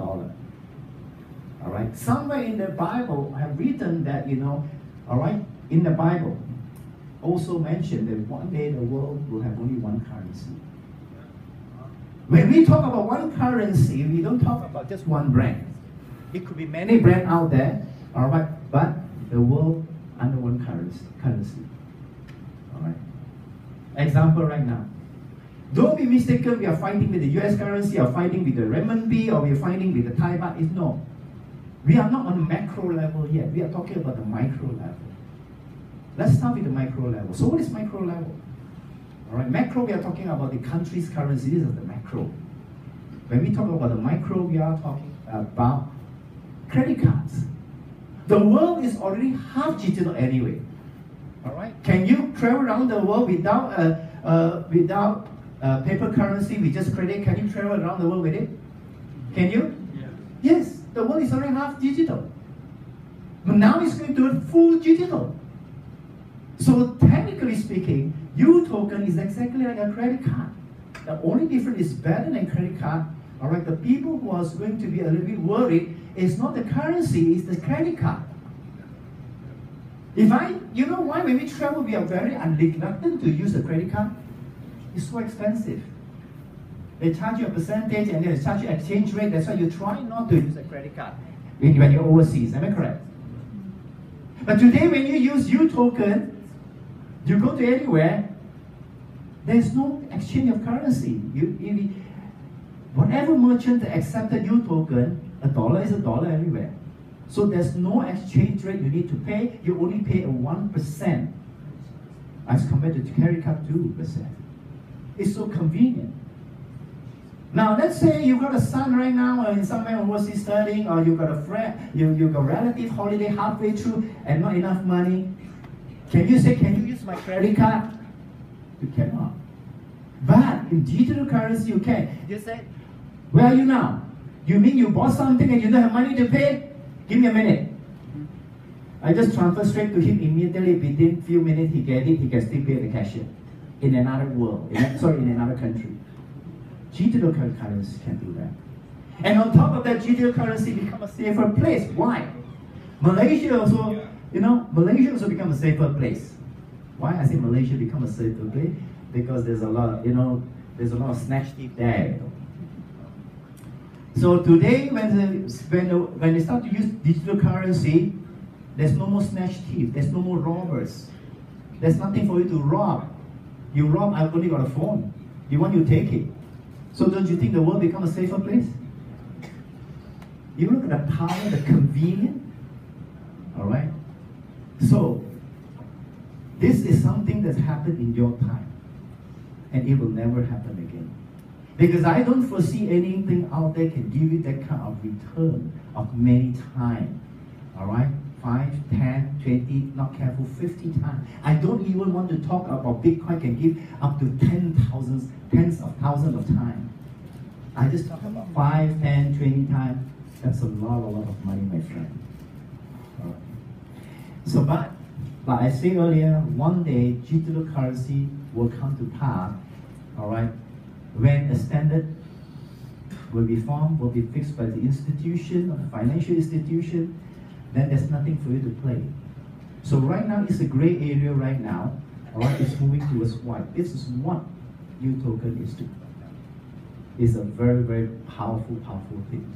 dollar. All right. Somewhere in the Bible, I have written that, all right, in the Bible, also mentioned that one day the world will have only one currency. When we talk about one currency, we don't talk about just one brand. It could be many brands out there, all right, but the world under one currency. All right. Example right now. Don't be mistaken, we are fighting with the US currency, or fighting with the renminbi, or we are fighting with the Thai baht. No. We are not on the macro level yet. We are talking about the micro level. Let's start with the micro level. So what is micro level? All right, macro, we are talking about the country's currency. This is the macro. When we talk about the micro, we are talking about credit cards. The world is already half digital anyway. All right. Can you travel around the world without paper currency, with just credit? Can you travel around the world with it? Can you? Yeah. Yes. The world is already half digital. But now it's going to be full digital. So technically speaking, UToken is exactly like a credit card. The only difference is better than credit card. All right. The people who are going to be a little bit worried is not the currency, it's the credit card. You know why when we travel, we are very reluctant to use a credit card? It's so expensive. They charge you a percentage and they charge you exchange rate. That's why you try not to use a credit card when you're overseas. Am I correct? But today, when you use UToken, you go to anywhere, there's no exchange of currency. Whatever merchant accepted UToken, a dollar is a dollar everywhere. So there's no exchange rate you need to pay. You only pay a 1% as compared to credit card 2%. It's so convenient. Now let's say you got a son right now in somewhere overseas studying, or you got a friend, you got a relative holiday halfway through and not enough money. Can you say, can you use my credit card? You cannot. But in digital currency you can. You say, where are you now? You mean you bought something and you don't have money to pay? Give me a minute. I just transfer straight to him immediately. Within few minutes he get it, he can still pay the cashier. In another world, in another country. Digital currency can do that. And on top of that, digital currency become a safer place. Why? Malaysia also, Malaysia also become a safer place. Why I say Malaysia become a safer place? Because there's a lot, there's a lot of snatch thief there. So today, when they start to use digital currency, there's no more snatch thief, there's no more robbers. There's nothing for you to rob. You rob, I've only got a phone. You want, you take it. So don't you think the world become a safer place? You look at the power, the convenience. All right? So, this is something that's happened in your time. And it will never happen again. Because I don't foresee anything out there can give you that kind of return of many times. All right? 5, 10, 20, not careful, 50 times. I don't even want to talk about Bitcoin can give up to tens of thousands of times. I just talk about 5, 10, 20 times. That's a lot of money, my friend. All right. So, but like I said earlier, one day digital currency will come to pass. All right, when a standard will be formed, will be fixed by the institution, or the financial institution, then there's nothing for you to play. So right now, it's a gray area right now. All right, it's moving towards white. This is what UToken is doing. It's a very, very powerful thing.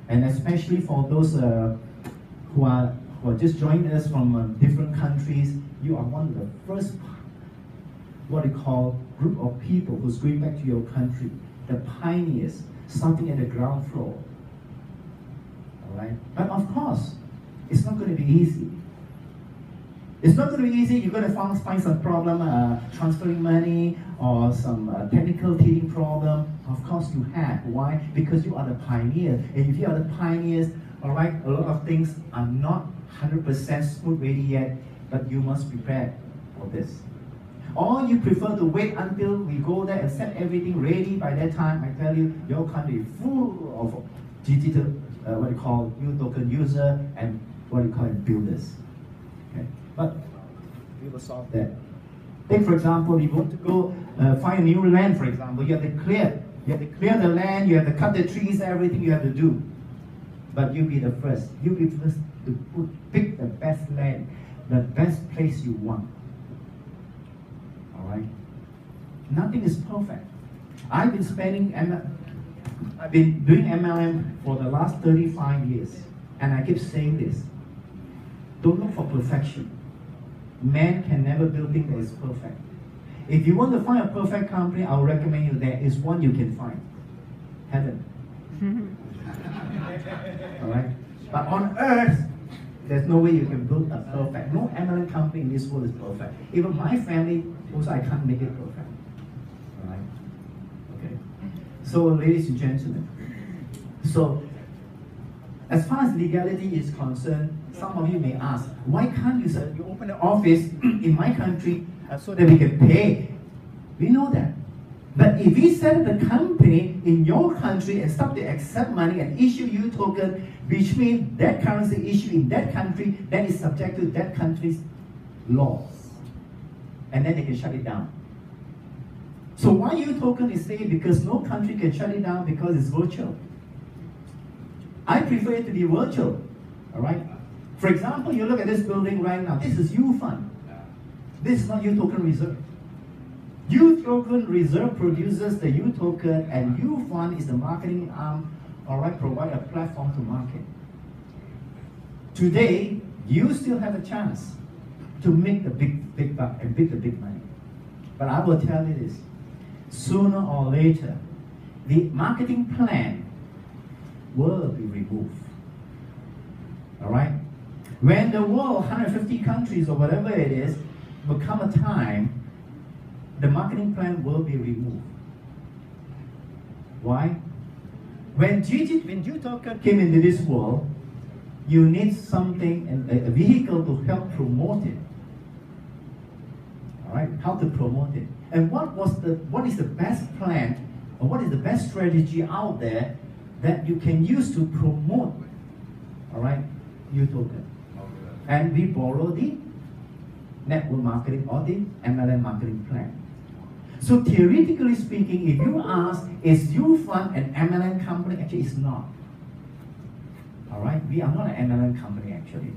And especially for those who are just joining us from different countries, you are one of the first, what we call, group of people who's going back to your country, the pioneers, starting at the ground floor. All right? But of course, it's not going to be easy. It's not going to be easy. You're going to find some problem transferring money or some technical teething problem. Of course you have. Why? Because you are the pioneer. And if you are the pioneers, all right, a lot of things are not 100% smooth ready yet, but you must prepare for this. Or you prefer to wait until we go there and set everything ready. By that time, I tell you, your country is full of digital, what you call UToken user and what you call builders. Okay, but we will solve that. Take for example, if you want to go find a new land, for example, you have to clear You have to clear the land, you have to cut the trees, everything you have to do. But you be the first. You be first to pick the best land, the best place you want. All right? Nothing is perfect. I've been doing MLM for the last 35 years. And I keep saying this. Don't look for perfection. Man can never build things that is perfect. If you want to find a perfect company, I'll recommend you there is one you can find. Heaven. Alright? But on earth, there's no way you can build a perfect. No MLM company in this world is perfect. Even my family, also I can't make it perfect. Alright? Okay. So, ladies and gentlemen, so as far as legality is concerned, some of you may ask, why can't you open an office in my country so that we can pay? We know that. But if we set up a company in your country and start to accept money and issue UToken, which means that currency issued in that country, then is subject to that country's laws. And then they can shut it down. So why UToken is safe? Because no country can shut it down because it's virtual. I prefer it to be virtual. Alright? For example, you look at this building right now. This is UFUN. This is not UToken Reserve. UToken Reserve produces the UToken, and UFUN is the marketing arm, alright, provide a platform to market. Today, you still have a chance to make the big buck and make the big money. But I will tell you this, sooner or later, the marketing plan will be removed. Alright? When the world, 150 countries or whatever it is, will come a time, the marketing plan will be removed. Why? When UToken came into this world, you need something, a vehicle to help promote it. Alright? How to promote it. And what is the best plan, or what is the best strategy out there that you can use to promote, alright, UToken? And we borrow the network marketing or the MLM marketing plan. So theoretically speaking, if you ask, is UFUN an MLM company? Actually, it's not. Alright, we are not an MLM company actually.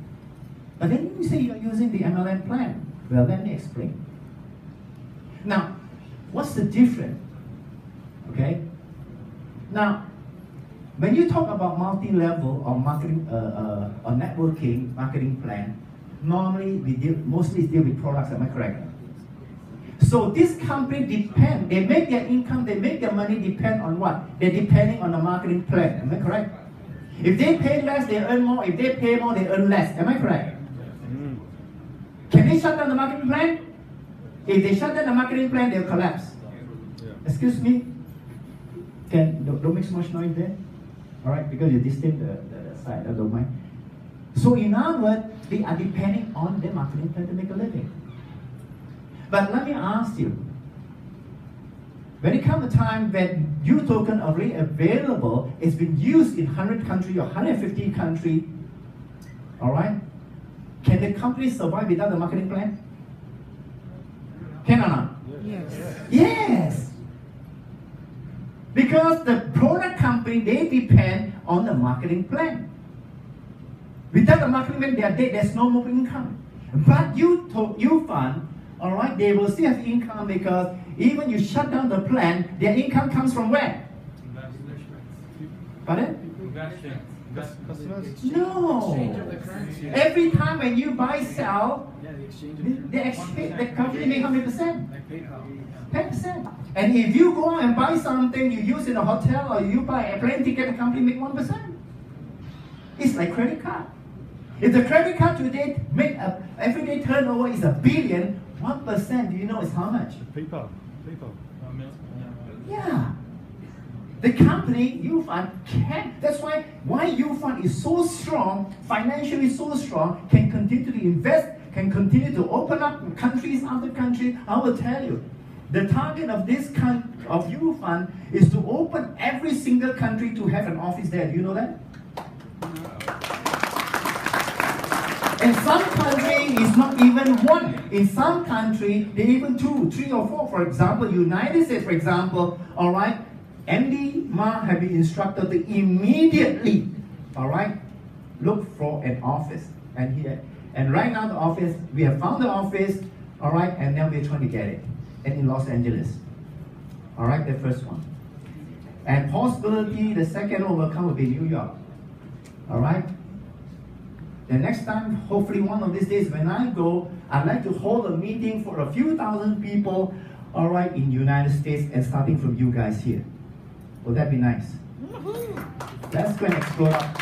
But then you say you're using the MLM plan. Well, let me explain. Now, what's the difference? Okay? Now, when you talk about multi-level or marketing or networking marketing plan, normally we mostly deal with products. Am I correct? So this company depend. They make their income, they make their money depend on what? They're depending on the marketing plan. Am I correct? If they pay less, they earn more. If they pay more, they earn less. Am I correct? Can they shut down the marketing plan? If they shut down the marketing plan, they'll collapse. Excuse me. Don't make so much noise there. Alright, because you disturb the side, I don't mind. So in other words, they are depending on their marketing plan to make a living. But let me ask you, when it comes a time when UToken already available, it's been used in 100 countries or 150 countries, alright? Can the company survive without the marketing plan? Can or not? Yes. Yes! Because the product company, they depend on the marketing plan. Without the marketing plan, they are dead, there's no more income. But UFUN, alright, they will still have income because even you shut down the plan, their income comes from where? Pardon? Customers? No. Every time when you buy, sell, the company make how many percent? 10%. And if you go out and buy something you use in a hotel or you buy a plane ticket, the company make 1%. It's like credit card. If the credit card today make a everyday turnover is $1 billion, 1%, do you know is how much? PayPal. Yeah. The company, UFUN, can. That's why UFUN is so strong, financially so strong, can continue to invest, can continue to open up countries after country. I will tell you, the target of of UFUN is to open every single country to have an office there. Do you know that? In some country, it's not even one. In some country, they even 2, 3, or 4. For example, United States, for example, all right, Andy Ma have been instructed to immediately, all right, look for an office. And right now the office, we have found the office, all right, and now we're trying to get it. And in Los Angeles. All right, the first one. And possibility, the second one will come will be New York. All right? The next time, hopefully one of these days when I go, I'd like to hold a meeting for a few thousand people, all right, in the United States and starting from you guys here. Would that be nice? Let's go and explore up.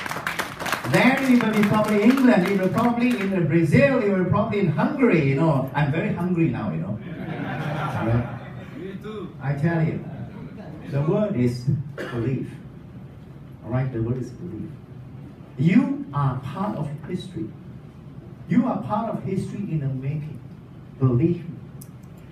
Then it will be probably England, it will probably in Brazil, it will probably in Hungary, you know. I'm very hungry now, you know. Right? Me too. I tell you, the word is belief. All right, the word is belief. You are part of history. You are part of history in the making. Believe me.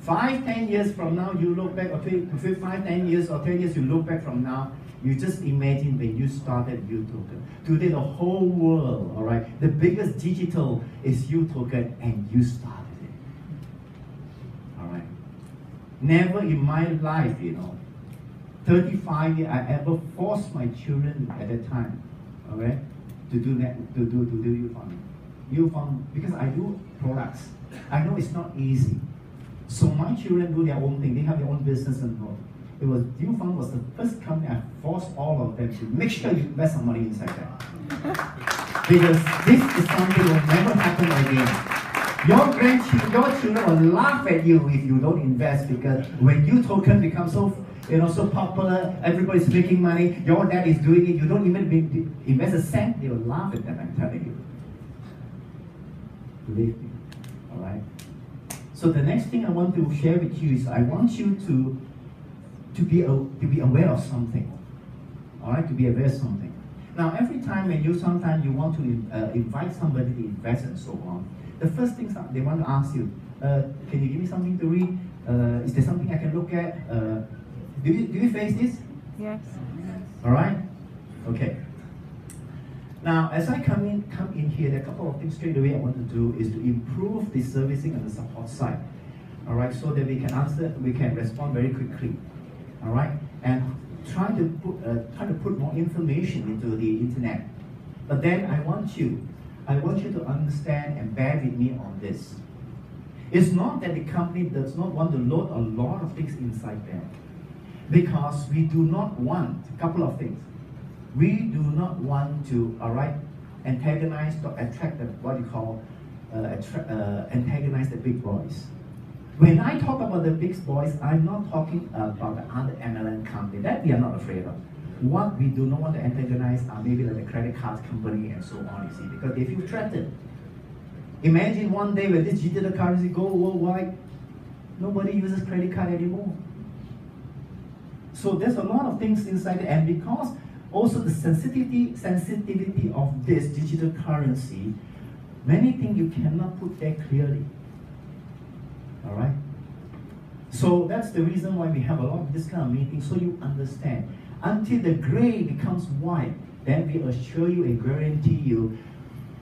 5-10 years from now, you look back, or 5-10 years or 10 years, you look back from now, you just imagine when you started UToken. Today, the whole world, all right, the biggest digital is UToken, and you started it. All right. Never in my life, you know, 35 years, I ever forced my children at that time, all right, to do UFUN. UFUN, because I do products. I know it's not easy. So my children do their own thing. They have their own business and all. It was UFUN was the first company I forced all of them to make sure you invest some money inside that. Because this is something that will never happen again. Your children will laugh at you if you don't invest, because when UToken becomes so so popular, everybody's making money, your dad is doing it, you don't even invest a cent, they will laugh at them, I'm telling you. Believe me. Alright? So the next thing I want to share with you is I want you to be aware of something. Alright, to be aware of something. Now every time when sometimes you want to invite somebody to invest and so on, the first thing they want to ask you, can you give me something to read? Is there something I can look at? Do you face this? Yes. Alright? Okay. Now, as I come in here, there are a couple of things straight away I want to do is to improve the servicing and the support side. Alright, so that we can respond very quickly. Alright? And try to put more information into the internet. But then I want you to understand and bear with me on this. It's not that the company does not want to load a lot of things inside there. Because we do not want a couple of things. We do not want to, antagonize or attract what you call antagonize the big boys. When I talk about the big boys, I'm not talking about the other MLM company that we are not afraid of. What we do not want to antagonize are maybe like the credit card company and so on, you see, because they feel threatened. Imagine one day when this digital currency go worldwide, nobody uses credit card anymore. So there's a lot of things inside it, and because also the sensitivity of this digital currency, many things you cannot put there clearly. Alright? So that's the reason why we have a lot of this kind of meetings, so you understand. Until the gray becomes white, then we assure you and guarantee you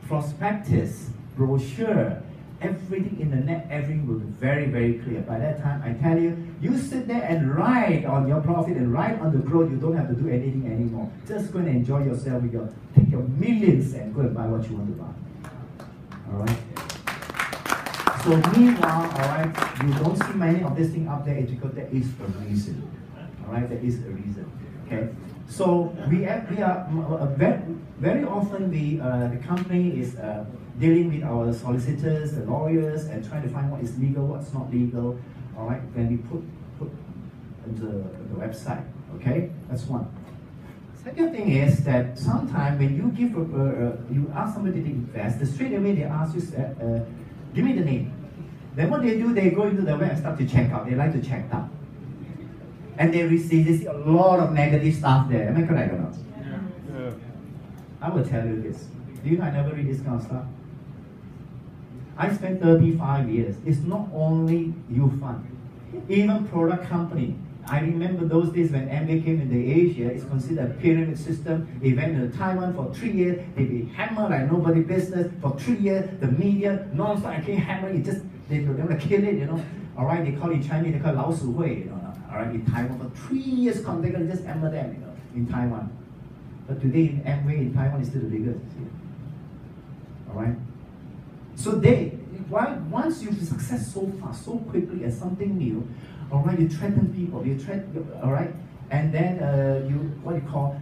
prospectus, brochure, everything in the net, everything will be very, very clear. By that time, I tell you, you sit there and write on your profit and write on the growth. You don't have to do anything anymore. Just go and enjoy yourself. Take your millions and go and buy what you want to buy. All right? So meanwhile, all right, you don't see many of this thing up there. It's because there is a reason. All right, there is a reason. Okay. So we are very often the company is dealing with our solicitors, the lawyers, and trying to find what is legal, what's not legal. All right, when we put the website. Okay, that's one. Second thing is that sometimes when you give you ask somebody to invest, straight away they ask you, give me the name. Then what they do, they go into the web and start to check out. They like to check out. And they see a lot of negative stuff there. Am I correct or not? Yeah. I will tell you this. Do you know I never read this kind of stuff? I spent 35 years. It's not only UFUN. Even product company. I remember those days when MBA came into Asia, it's considered a pyramid system. They went to Taiwan for 3 years. They be hammered like nobody business for 3 years. The media, non-stop, I can't hammer it. They want to kill it, you know. All right, they call it in Chinese, they call it 老鼠会, you know. all right, in Taiwan for 3 years consecutively, just hammer them, in Taiwan. But today, in Amway in Taiwan is still the biggest. All right. So once you success so fast, so quickly at something new, all right, you threaten people, all right, and then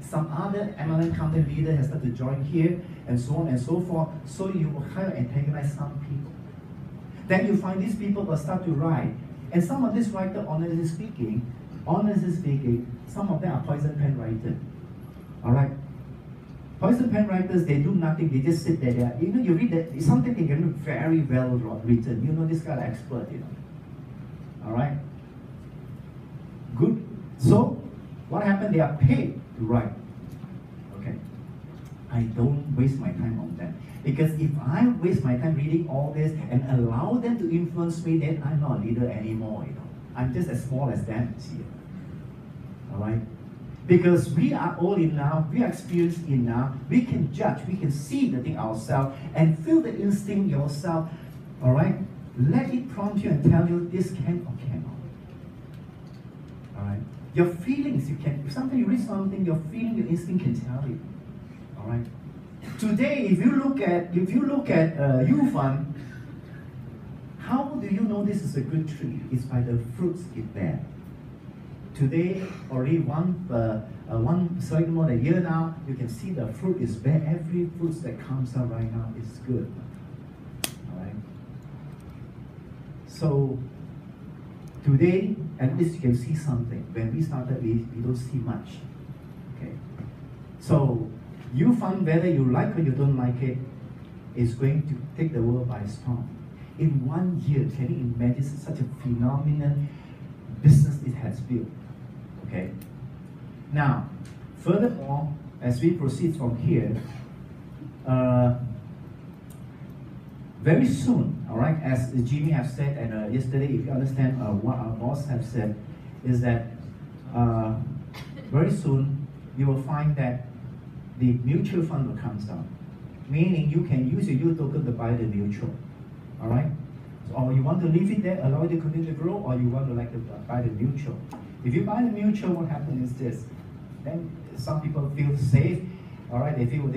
some other MLM content leader has started to join here, and so on and so forth. So you will kind of antagonize some people. Then you find these people will start to write, and some of these writers, honestly speaking, some of them are poison pen writers. All right. Poison pen writers, they do nothing, they just sit there. You read that, something they can read very well written. This guy is expert, All right? Good. So, what happened? They are paid to write. Okay. I don't waste my time on that. Because if I waste my time reading all this and allow them to influence me, then I'm not a leader anymore, I'm just as small as them here. All right? Because we are old enough, we are experienced enough, we can judge, we can see the thing ourselves and feel the instinct yourself, all right? Let it prompt you and tell you this can or cannot. All right? Your feelings, if sometimes you read something, your feeling, your instinct can tell you. All right? Today, if you look at UFUN, how do you know this is a good tree? It's by the fruits it bears. Today, already slightly more than a year now, you can see the fruit is bare. Every fruit that comes out right now is good. All right. So today, at least you can see something. When we started, we don't see much. Okay. So UFUN, whether you like or you don't like it, is going to take the world by storm. In 1 year, can you imagine such a phenomenal business it has built? Okay. Now, furthermore, as we proceed from here, very soon, all right, as Jimmy has said, and yesterday, if you understand what our boss have said, is that very soon you will find that the mutual fund will come down, meaning you can use your UToken to buy the mutual, all right? So, or you want to leave it there, allow it to continue to grow, or you want to buy the mutual. If you buy the mutual, what happens is this. Then some people feel safe, all right? They want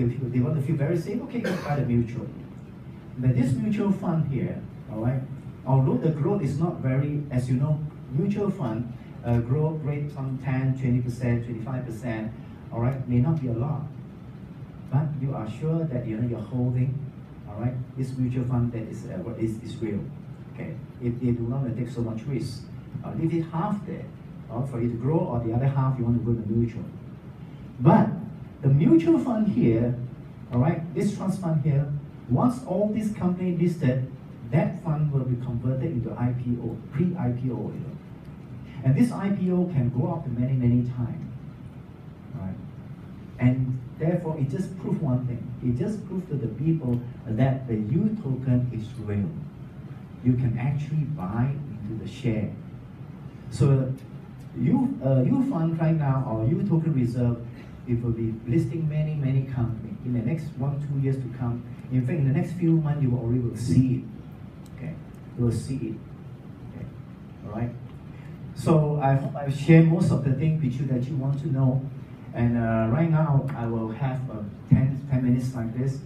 to feel very safe. Okay, you buy the mutual. But this mutual fund here, all right? Although the growth is not very, as you know, mutual fund growth rate some 10, 20%, 25%, all right? May not be a lot, but you are sure that you're holding, all right? This mutual fund that is real. Okay, if they do not take so much risk, leave it half there. For it to grow, or the other half you want to go to mutual. But the mutual fund here, all right, this trust fund here, once all these companies listed, that fund will be converted into IPO, pre-IPO. And this IPO can go up to many, many times. All right? And therefore, it just proves one thing. It just proves to the people that the UToken is real. You can actually buy into the share. So UFUN right now, or UToken Reserve, it will be listing many, many companies in the next 1-2 years to come. In fact, in the next few months, you already will see it. Okay, you will see it. Okay, all right. So I hope I've shared most of the things with you that you want to know. And right now, I will have 10 minutes like this.